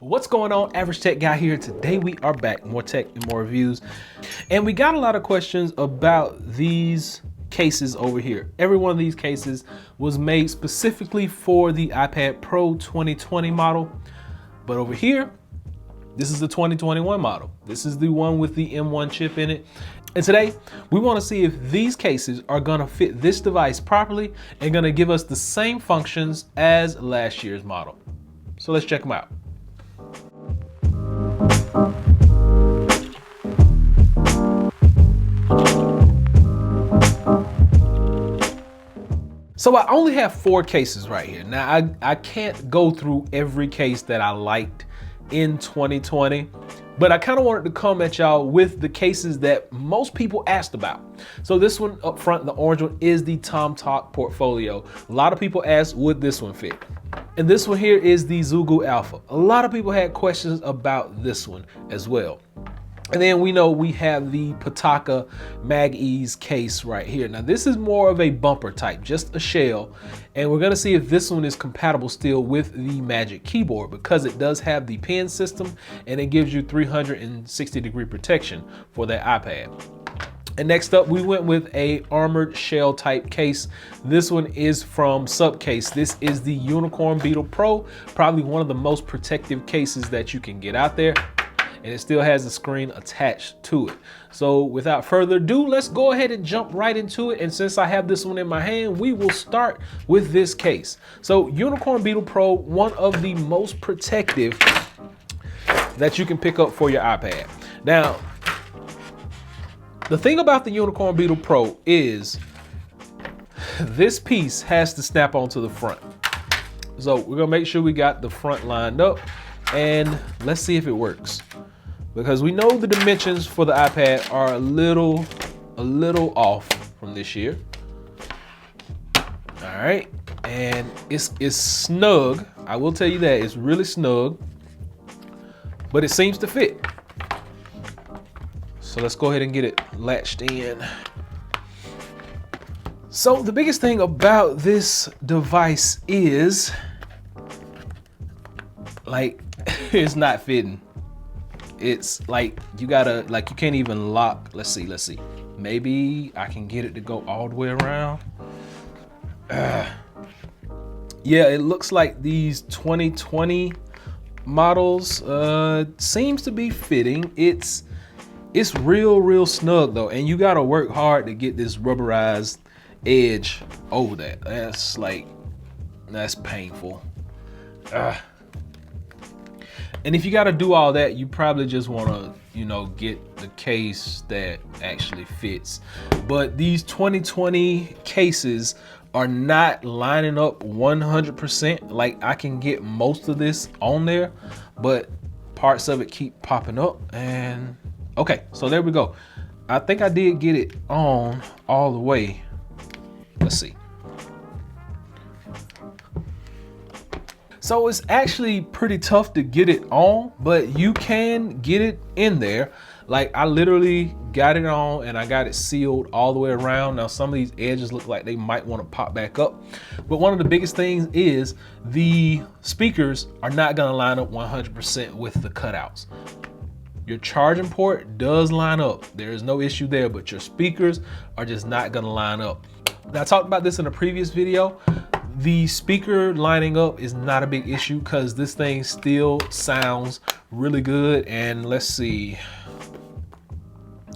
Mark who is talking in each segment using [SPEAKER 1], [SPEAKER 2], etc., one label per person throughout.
[SPEAKER 1] What's going on, Average Tech Guy here. Today we are back, more tech and more reviews. And we got a lot of questions about these cases over here. Every one of these cases was made specifically for the iPad Pro 2020 model. But over here, this is the 2021 model. This is the one with the M1 chip in it. And today, we want to see if these cases are going to fit this device properly and going to give us the same functions as last year's model. So let's check them out. So I only have 4 cases right here. Now I can't go through every case that I liked in 2020, but I kind of wanted to come at y'all with the cases that most people asked about. So this one up front, the orange one, is the TomToc portfolio. A lot of people asked, would this one fit? And this one here is the Zoogle Alpha. A lot of people had questions about this one as well. And then we know we have the Pitaka Mag-Ease case right here. Now this is more of a bumper type, just a shell. And we're gonna see if this one is compatible still with the Magic Keyboard, because it does have the pen system and it gives you 360-degree protection for that iPad. And next up, we went with a armored shell type case. This one is from Subcase. This is the Unicorn Beetle Pro, probably one of the most protective cases that you can get out there. And it still has a screen attached to it. So without further ado, let's go ahead and jump right into it. And since I have this one in my hand, we will start with this case. So Unicorn Beetle Pro, one of the most protective that you can pick up for your iPad. Now, the thing about the Unicorn Beetle Pro is this piece has to snap onto the front. So we're gonna make sure we got the front lined up and let's see if it works. Because we know the dimensions for the iPad are a little off from this year. All right, and it's snug. I will tell you that, it's really snug, but it seems to fit. So let's go ahead and get it latched in. So the biggest thing about this device is, like, it's not fitting. It's like you gotta, like, you can't even lock. Let's see. Maybe I can get it to go all the way around. Yeah, it looks like these 2020 models seems to be fitting. It's real snug though, and you gotta work hard to get this rubberized edge over that. That's painful. And if you got to do all that, you probably just want to, get the case that actually fits. But these 2020 cases are not lining up 100%. Like, I can get most of this on there, but parts of it keep popping up. And okay, so there we go. I think I did get it on all the way. Let's see. So it's actually pretty tough to get it on, but you can get it in there. Like, I literally got it on and I got it sealed all the way around. Now some of these edges look like they might want to pop back up, but one of the biggest things is the speakers are not going to line up 100% with the cutouts. Your charging port does line up, there is no issue there, but your speakers are just not going to line up. Now, I talked about this in a previous video. The speaker lining up is not a big issue because this thing still sounds really good. And let's see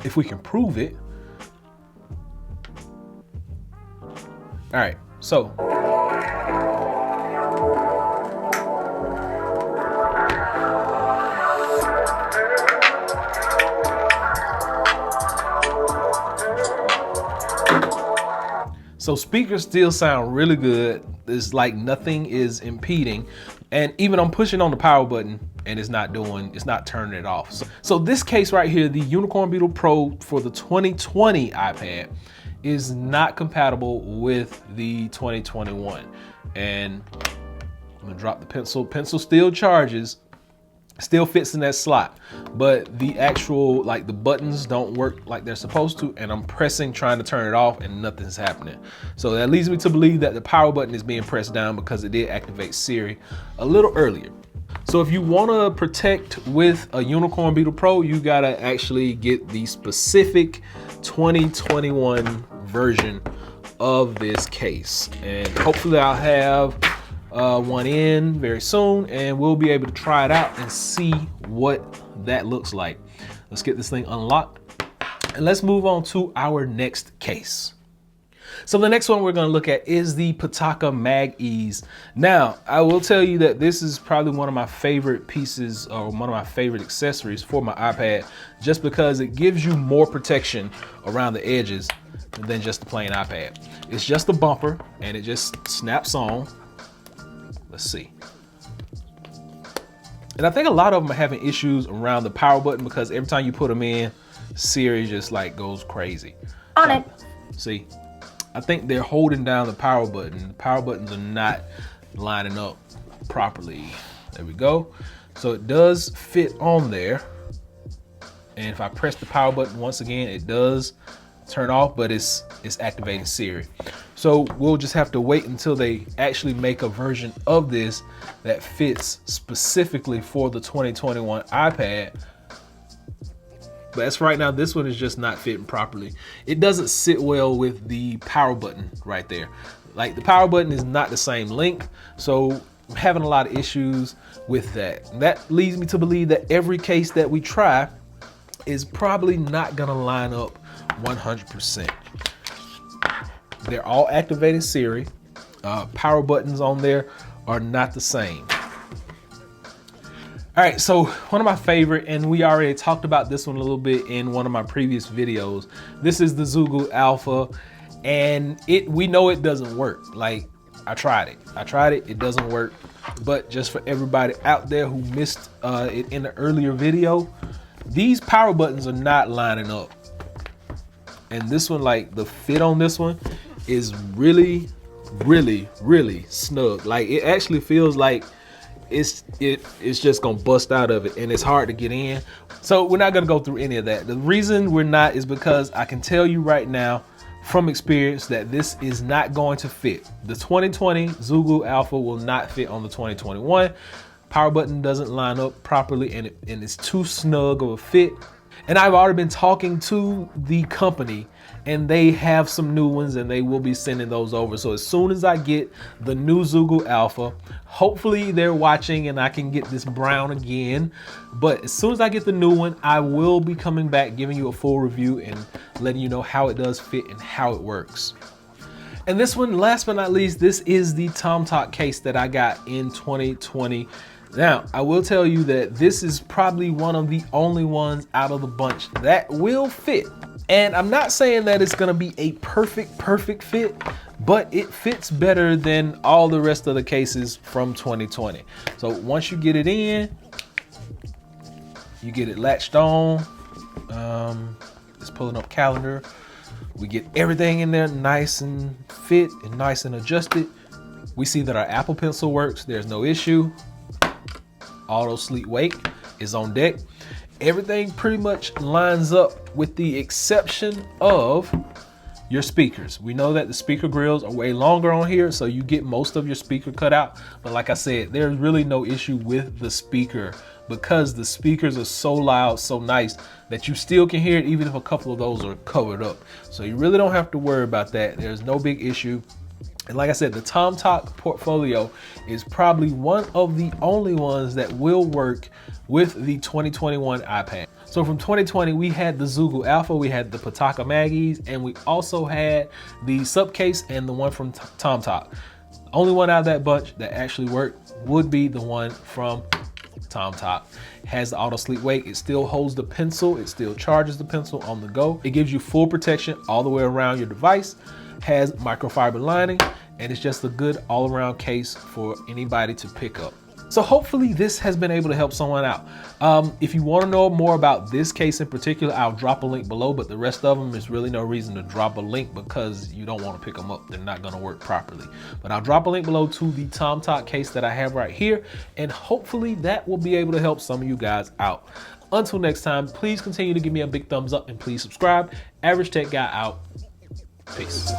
[SPEAKER 1] if we can prove it. All right, so speakers still sound really good. It's like nothing is impeding. And even I'm pushing on the power button and it's not turning it off. So this case right here, the Unicorn Beetle Pro for the 2020 iPad, is not compatible with the 2021. And I'm gonna drop the pencil. Pencil still charges, still fits in that slot, but the actual, like, the buttons don't work like they're supposed to, and I'm pressing trying to turn it off and nothing's happening. So that leads me to believe that the power button is being pressed down because it did activate Siri a little earlier. So if you want to protect with a Unicorn Beetle Pro, you got to actually get the specific 2021 version of this case. And hopefully I'll have one in very soon, and we'll be able to try it out and see what that looks like. Let's get this thing unlocked and let's move on to our next case. So the next one we're going to look at is the Pitaka Mag Ease. Now, I will tell you that this is probably one of my favorite pieces, or one of my favorite accessories for my iPad, just because it gives you more protection around the edges than just the plain iPad. It's just a bumper and it just snaps on. Let's see. And I think a lot of them are having issues around the power button because every time you put them in, Siri just like goes crazy.
[SPEAKER 2] On it.
[SPEAKER 1] See, I think they're holding down the power button. The power buttons are not lining up properly. There we go. So it does fit on there. And if I press the power button once again, it does turn off, but it's activating Siri. So we'll just have to wait until they actually make a version of this that fits specifically for the 2021 iPad. But as for right now, this one is just not fitting properly. It doesn't sit well with the power button right there. Like, the power button is not the same length, so I'm having a lot of issues with that. And that leads me to believe that every case that we try is probably not gonna line up 100%. They're all activating Siri. Power buttons on there are not the same. All right, so one of my favorite, and we already talked about this one a little bit in one of my previous videos. This is the Zoogle Alpha, and we know it doesn't work. Like, I tried it, it doesn't work. But just for everybody out there who missed it in the earlier video, these power buttons are not lining up. And this one, like, the fit on this one is really, really, really snug. Like, it actually feels like it's just gonna bust out of it, and it's hard to get in. So we're not gonna go through any of that. The reason we're not is because I can tell you right now from experience that this is not going to fit. The 2020 Zoogle Alpha will not fit on the 2021. Power button doesn't line up properly, and it's too snug of a fit. And I've already been talking to the company, and they have some new ones, and they will be sending those over. So as soon as I get the new Zoogle Alpha, hopefully they're watching and I can get this brown again. But as soon as I get the new one, I will be coming back, giving you a full review and letting you know how it does fit and how it works. And this one, last but not least, this is the TomToc case that I got in 2020. Now, I will tell you that this is probably one of the only ones out of the bunch that will fit. And I'm not saying that it's gonna be a perfect fit, but it fits better than all the rest of the cases from 2020. So once you get it in, you get it latched on. It's pulling up calendar. We get everything in there nice and fit and nice and adjusted. We see that our Apple Pencil works, there's no issue. Auto sleep wake is on deck. Everything pretty much lines up with the exception of your speakers. We know that the speaker grills are way longer on here, so you get most of your speaker cut out. But like I said, there's really no issue with the speaker because the speakers are so loud, so nice that you still can hear it even if a couple of those are covered up. So you really don't have to worry about that. There's no big issue. And like I said, the TomToc portfolio is probably one of the only ones that will work with the 2021 iPad. So from 2020, we had the Zoogle Alpha, we had the Pitaka Mag Ease, and we also had the Subcase and the one from TomToc. Only one out of that bunch that actually worked would be the one from TomToc. It has the auto sleep wake. It still holds the pencil. It still charges the pencil on the go. It gives you full protection all the way around your device. Has microfiber lining, and it's just a good all-around case for anybody to pick up. So hopefully this has been able to help someone out. If you want to know more about this case in particular, I'll drop a link below, but the rest of them, there's really no reason to drop a link because you don't want to pick them up. They're not going to work properly. But I'll drop a link below to the TomToc case that I have right here, and hopefully that will be able to help some of you guys out. Until next time, please continue to give me a big thumbs up and please subscribe. Average Tech Guy out. Peace.